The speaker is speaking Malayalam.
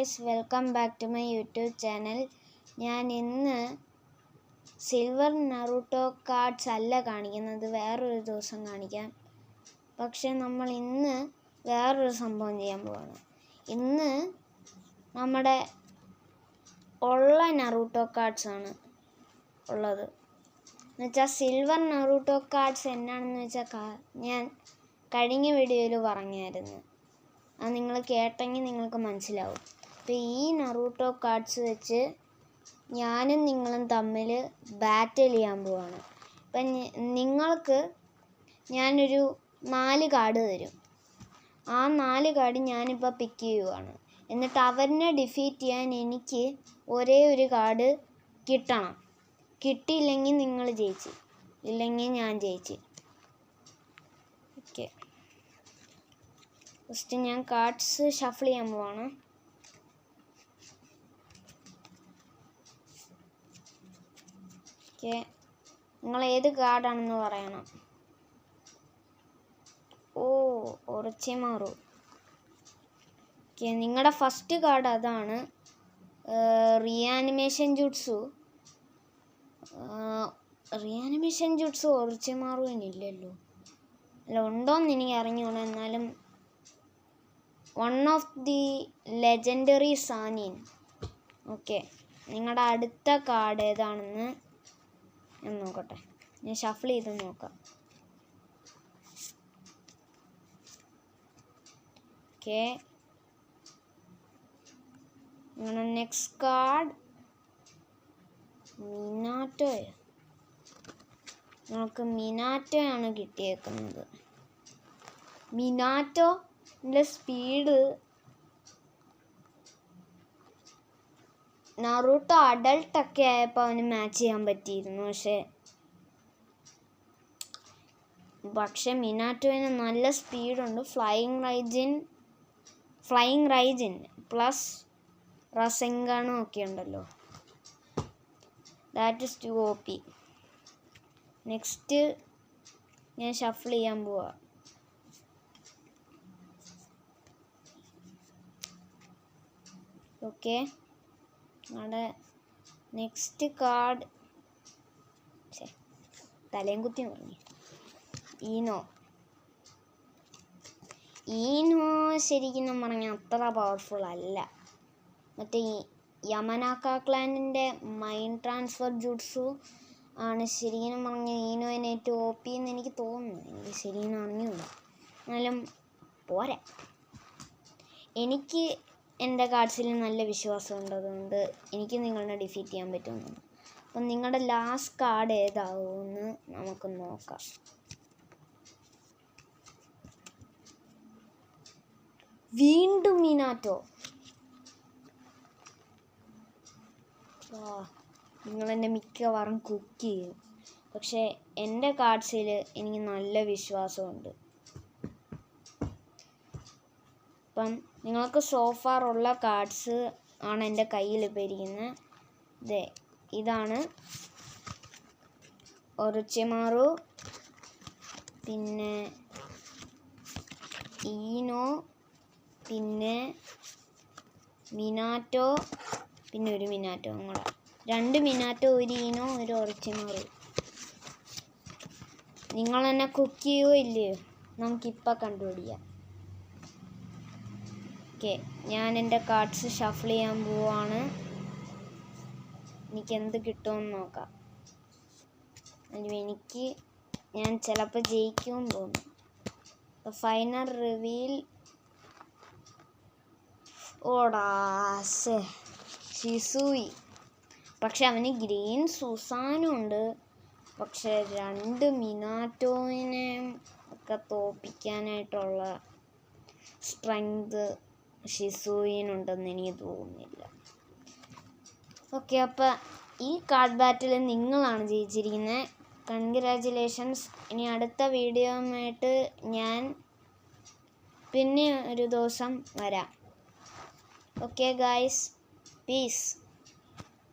Guys, welcome back to my YouTube channel. ഞാൻ ഇന്ന് സിൽവർ നറൂട്ടോ കാർഡ്സ് അല്ല കാണിക്കുന്നത്, വേറൊരു ദിവസം കാണിക്കാം. പക്ഷെ നമ്മൾ ഇന്ന് വേറൊരു സംഭവം ചെയ്യാൻ പോവാണ്. ഇന്ന് നമ്മുടെ ഉള്ള നറൂട്ടോ കാർഡ്സ് ആണ് ഉള്ളത്. എന്നുവെച്ചാൽ സിൽവർ നറൂട്ടോ കാർഡ്സ് എന്നാണെന്ന് വെച്ചാൽ ഞാൻ കഴിഞ്ഞ വീഡിയോയിൽ പറഞ്ഞായിരുന്നു. അത് നിങ്ങൾ കേട്ടെങ്കിൽ നിങ്ങൾക്ക് മനസ്സിലാവും. അപ്പോൾ ഈ നറൂട്ടോ കാർഡ്സ് വെച്ച് ഞാനും നിങ്ങളും തമ്മിൽ ബാറ്റിൽ ചെയ്യാൻ പോവാണ്. അപ്പം നിങ്ങൾക്ക് ഞാനൊരു 4 കാർഡ് തരും. ആ 4 കാർഡ് ഞാനിപ്പോൾ പിക്ക് ചെയ്യുവാണ്. എന്നിട്ട് അവരെ ഡിഫീറ്റ് ചെയ്യാൻ എനിക്ക് ഒരേ ഒരു കാർഡ് കിട്ടണം. കിട്ടിയില്ലെങ്കിൽ നിങ്ങൾ ജയിച്ച്, ഇല്ലെങ്കിൽ ഞാൻ ജയിച്ച്. ഓക്കെ, ഫസ്റ്റ് ഞാൻ കാർഡ്സ് ഷഫിൾ ചെയ്യാൻ പോവാണ്. ഓക്കെ, നിങ്ങൾ ഏത് കാർഡാണെന്ന് പറയണം. ഒറച്ചിമാറു. ഓക്കെ, നിങ്ങളുടെ ഫസ്റ്റ് കാർഡ് അതാണ്. റിയാനിമേഷൻ ജുട്സു. റിയാനിമേഷൻ ജുട്സു ഒറച്ചിമാറുവിനില്ലല്ലോ. അല്ല, ഉണ്ടോയെന്ന് എനിക്ക് അറിഞ്ഞൂടാ. എന്നാലും one of the legendary Sannin. Okay, നിങ്ങളുടെ അടുത്ത കാർഡ് ഏതാണെന്ന് ഞാൻ നോക്കട്ടെ. ഞാൻ ഷഫിൾ ചെയ്ത് നോക്കാം. ഓക്കെ, നിങ്ങളുടെ നെക്സ്റ്റ് കാർഡ് മിനാറ്റോയോ. നമുക്ക് മിനാറ്റോയാണ് കിട്ടിയേക്കുന്നത്. മിനാറ്റോൻ്റെ സ്പീഡ് നറൂട്ടോ അഡൾട്ടൊക്കെ ആയപ്പോൾ അവന് മാച്ച് ചെയ്യാൻ പറ്റിയിരുന്നു. പക്ഷെ മിനാറ്റോന് നല്ല സ്പീഡുണ്ട്. ഫ്ലൈയിങ് റൈജിൻ പ്ലസ് റസെങ്കാണും ഒക്കെ ഉണ്ടല്ലോ. That is too OP. Next ഞാൻ ഷഫിൾ ചെയ്യാൻ പോവാ. ഓക്കെ, നമ്മുടെ നെക്സ്റ്റ് കാർഡ് തലയും കുത്തി പറഞ്ഞു. ഈനോ ശരിക്കും പറഞ്ഞാൽ അത്ര പവർഫുൾ അല്ല. മറ്റേ ഈ യമനാക്ക ക്ലാനിൻ്റെ മൈൻഡ് ട്രാൻസ്ഫർ ജുട്സു ആണ് ശരിക്കും പറഞ്ഞാൽ ഈനോനെ ഏറ്റവും OP എന്ന് എനിക്ക് തോന്നുന്നു. എനിക്ക് ശരിക്കും അറിഞ്ഞൂടാ. എന്നാലും പോരാ. എനിക്ക് എൻ്റെ കാർഡ്സിൽ നല്ല വിശ്വാസമുണ്ട്. അതുകൊണ്ട് എനിക്ക് നിങ്ങളെ ഡിഫീറ്റ് ചെയ്യാൻ പറ്റുമെന്ന്. അപ്പം നിങ്ങളുടെ ലാസ്റ്റ് കാർഡ് ഏതാവുമെന്ന് നമുക്ക് നോക്കാം. വീണ്ടും മിനാറ്റോ. നിങ്ങളെന്നെ മിക്കവാറും കുക്ക് ചെയ്യും. പക്ഷേ എൻ്റെ കാർഡ്സിൽ എനിക്ക് നല്ല വിശ്വാസമുണ്ട്. അപ്പം നിങ്ങൾക്ക് സോഫാർ ഉള്ള കാർഡ്സ് ആണ് എൻ്റെ കയ്യിൽ ഇപ്പോൾ ഇരിക്കുന്നത്. ഇതാണ് ഒറച്ചിമാറു, പിന്നെ ഈനോ, പിന്നെ മിനാറ്റോ, പിന്നെ ഒരു മിനാറ്റോ കൂടെ. 2 മിനാറ്റോ, ഒരു ഈനോ, ഒരു ഒറച്ചിമാറു. നിങ്ങൾ എന്നെ കുക്ക് ചെയ്യുമോ ഇല്ലയോ നമുക്കിപ്പോൾ കണ്ടുപിടിക്കാം. ഓക്കെ, ഞാൻ എൻ്റെ കാർഡ്സ് ഷഫിൾ ചെയ്യാൻ പോവാണ്. എനിക്ക് എന്ത് കിട്ടുമെന്ന് നോക്കാം. ഞാൻ ചിലപ്പോൾ ജയിക്കുമെന്ന് തോന്നുന്നു. അപ്പോൾ ഫൈനൽ റിവീൽ. ഷിസൂയി. പക്ഷെ അവന് ഗ്രീൻ സുസാനും ഉണ്ട്. പക്ഷെ 2 മിനാറ്റോവിനെ ഒക്കെ തോൽപ്പിക്കാനായിട്ടുള്ള സ്ട്രെങ്ത് ഷിസൂയിനുണ്ടെന്ന് എനിക്ക് തോന്നുന്നില്ല. ഓക്കെ, അപ്പോൾ ഈ കാർഡ് ബാറ്റിൽ നിങ്ങളാണ് ജയിച്ചിരിക്കുന്നത്. കൺഗ്രാജുലേഷൻസ്. ഇനി അടുത്ത വീഡിയോയുമായിട്ട് ഞാൻ പിന്നെ ഒരു ദിവസം വരാം. Okay guys, piece.